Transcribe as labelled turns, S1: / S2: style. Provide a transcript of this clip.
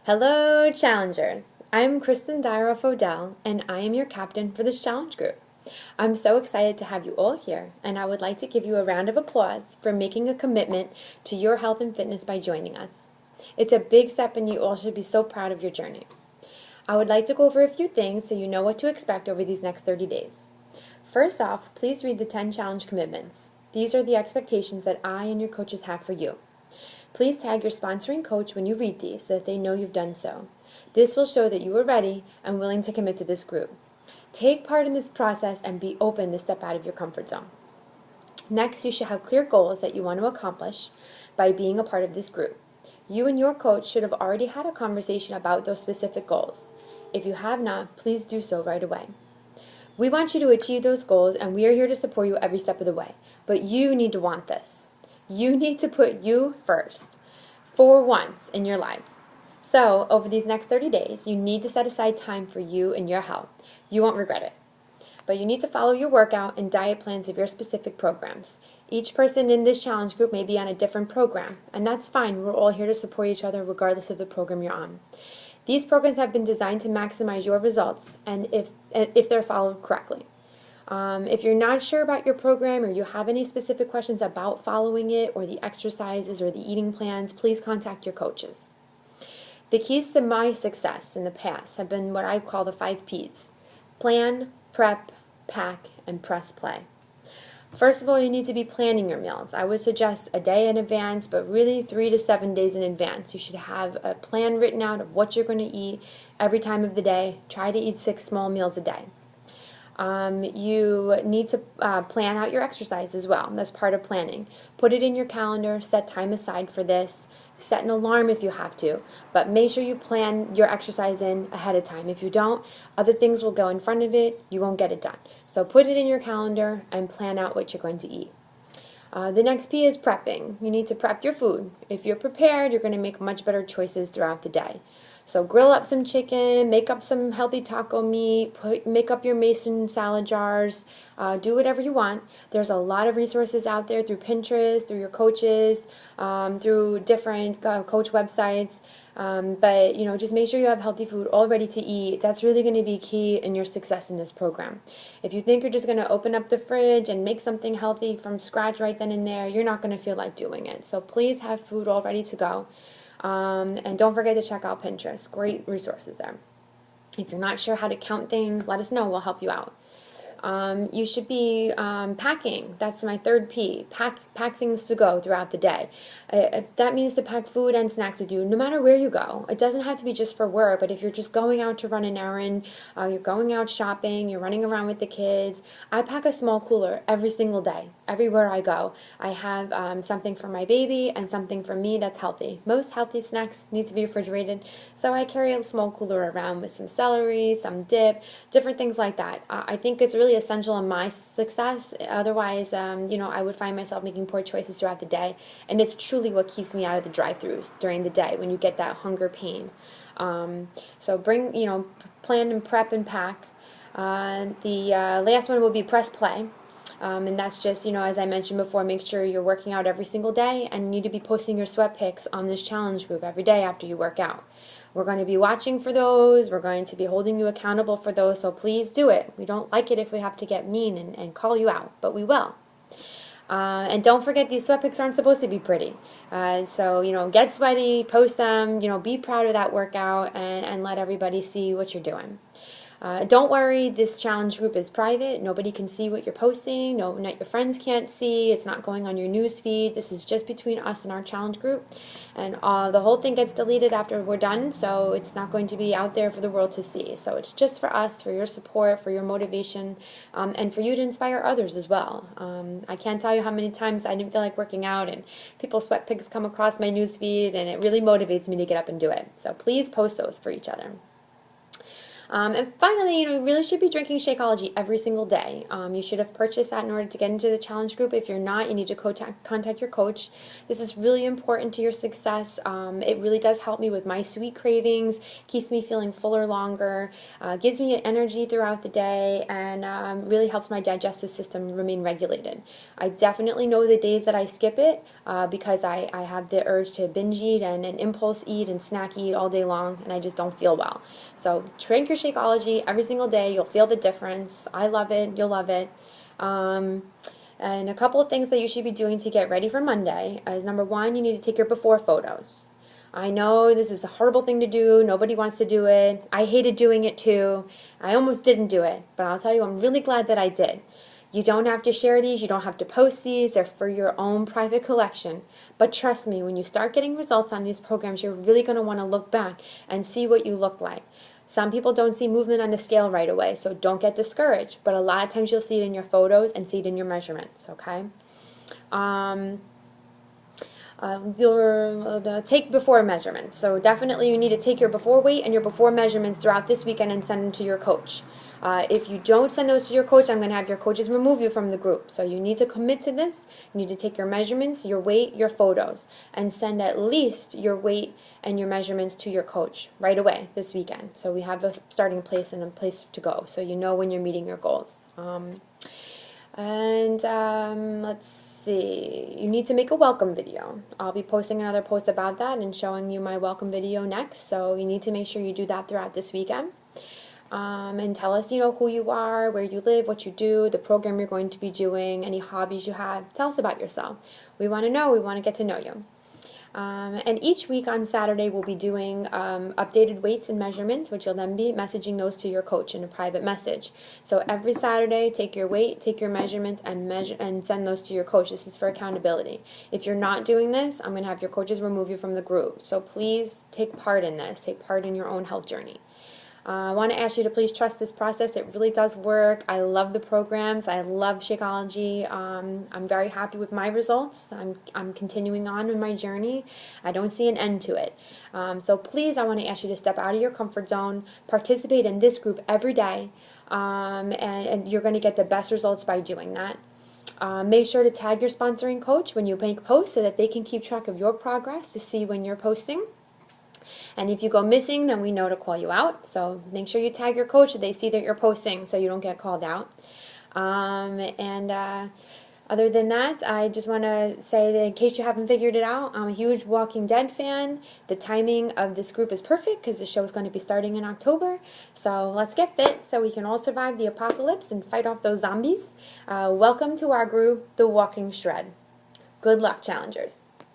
S1: Hello, challengers! I'm Kristen Dyroff Odell, and I am your captain for this challenge group. I'm so excited to have you all here, and I would like to give you a round of applause for making a commitment to your health and fitness by joining us. It's a big step, and you all should be so proud of your journey. I would like to go over a few things so you know what to expect over these next 30 days. First off, please read the 10 challenge commitments. These are the expectations that I and your coaches have for you. Please tag your sponsoring coach when you read these so that they know you've done so. This will show that you are ready and willing to commit to this group. Take part in this process and be open to step out of your comfort zone. Next, you should have clear goals that you want to accomplish by being a part of this group. You and your coach should have already had a conversation about those specific goals. If you have not, please do so right away. We want you to achieve those goals, and we are here to support you every step of the way. But you need to want this. You need to put you first for once in your lives. So, over these next 30 days, you need to set aside time for you and your health. You won't regret it. But you need to follow your workout and diet plans of your specific programs. Each person in this challenge group may be on a different program, and that's fine. We're all here to support each other regardless of the program you're on. These programs have been designed to maximize your results, and if they're followed correctly. If you're not sure about your program or you have any specific questions about following it or the exercises or the eating plans, please contact your coaches. The keys to my success in the past have been what I call the 5 Ps: plan, prep, pack, and press play. First of all, you need to be planning your meals. I would suggest a day in advance, but really 3 to 7 days in advance. You should have a plan written out of what you're going to eat every time of the day. Try to eat 6 small meals a day. You need to plan out your exercise as well. That's part of planning. Put it in your calendar, set time aside for this, set an alarm if you have to, but make sure you plan your exercise in ahead of time. If you don't, other things will go in front of it, you won't get it done. So put it in your calendar and plan out what you're going to eat. The next P is prepping. You need to prep your food. If you're prepared, you're going to make much better choices throughout the day. So grill up some chicken, make up some healthy taco meat, make up your mason salad jars, do whatever you want. There's a lot of resources out there through Pinterest, through your coaches, through different coach websites. But just make sure you have healthy food all ready to eat. That's really going to be key in your success in this program. If you think you're just going to open up the fridge and make something healthy from scratch right then and there, you're not going to feel like doing it. So please have food all ready to go. And don't forget to check out Pinterest. Great resources there. If you're not sure how to count things, let us know. We'll help you out. You should be packing. That's my 3rd P. Pack things to go throughout the day. That means to pack food and snacks with you no matter where you go. It doesn't have to be just for work, but if you're just going out to run an errand, you're going out shopping, you're running around with the kids, I pack a small cooler every single day. Everywhere I go, I have something for my baby and something for me that's healthy. Most healthy snacks need to be refrigerated, so I carry a small cooler around with some celery, some dip, different things like that. I think it's really essential in my success. Otherwise, I would find myself making poor choices throughout the day, and it's truly what keeps me out of the drive-thrus during the day when you get that hunger pain. So bring, plan and prep and pack. The last one will be press play. And that's just, as I mentioned before, make sure you're working out every single day, and you need to be posting your sweat pics on this challenge group every day after you work out. We're going to be watching for those. We're going to be holding you accountable for those, so please do it. We don't like it if we have to get mean and call you out, but we will. And don't forget, these sweat pics aren't supposed to be pretty. So, get sweaty, post them, be proud of that workout, and let everybody see what you're doing. Don't worry, this challenge group is private. Nobody can see what you're posting. No, not your friends can't see. It's not going on your news feed. This is just between us and our challenge group. And the whole thing gets deleted after we're done, so it's not going to be out there for the world to see. So it's just for us, for your support, for your motivation, and for you to inspire others as well. I can't tell you how many times I didn't feel like working out, and people's sweat pics come across my news feed, and it really motivates me to get up and do it. So please post those for each other. And finally, you really should be drinking Shakeology every single day. You should have purchased that in order to get into the challenge group. If you're not, you need to contact your coach. This is really important to your success. It really does help me with my sweet cravings, keeps me feeling fuller longer, gives me energy throughout the day, and really helps my digestive system remain regulated. I definitely know the days that I skip it because I have the urge to binge eat and impulse eat and snack eat all day long, and I just don't feel well. So drink your Shakeology every single day. You'll feel the difference. I love it. You'll love it. And a couple of things that you should be doing to get ready for Monday is, number one, you need to take your before photos. I know this is a horrible thing to do. Nobody wants to do it. I hated doing it too. I almost didn't do it, but I'll tell you, I'm really glad that I did. You don't have to share these. You don't have to post these. They're for your own private collection. But trust me, when you start getting results on these programs, you're really going to want to look back and see what you look like. Some people don't see movement on the scale right away, so don't get discouraged. But a lot of times you'll see it in your photos and see it in your measurements, okay? Take before measurements. So definitely you need to take your before weight and your before measurements throughout this weekend and send them to your coach. If you don't send those to your coach, I'm going to have your coaches remove you from the group. So you need to commit to this. You need to take your measurements, your weight, your photos, and send at least your weight and your measurements to your coach right away this weekend. So we have a starting place and a place to go, so you know when you're meeting your goals. Let's see, you need to make a welcome video. I'll be posting another post about that and showing you my welcome video next, so you need to make sure you do that throughout this weekend. And tell us, who you are, where you live, what you do, the program you're going to be doing, any hobbies you have. Tell us about yourself. We want to know. We want to get to know you. And each week on Saturday, we'll be doing updated weights and measurements, which you'll then be messaging those to your coach in a private message. So every Saturday, take your weight, take your measurements, and send those to your coach. This is for accountability. If you're not doing this, I'm going to have your coaches remove you from the group. So please take part in this. Take part in your own health journey. I want to ask you to please trust this process. It really does work. I love the programs. I love Shakeology. I'm very happy with my results. I'm continuing on in my journey. I don't see an end to it. So please, I want to ask you to step out of your comfort zone, participate in this group every day, and you're going to get the best results by doing that. Make sure to tag your sponsoring coach when you make posts so that they can keep track of your progress to see when you're posting. And if you go missing, then we know to call you out. So make sure you tag your coach so they see that you're posting so you don't get called out. Other than that, I just want to say that in case you haven't figured it out, I'm a huge Walking Dead fan. The timing of this group is perfect because the show is going to be starting in October. So let's get fit so we can all survive the apocalypse and fight off those zombies. Welcome to our group, The Walking Shred. Good luck, challengers.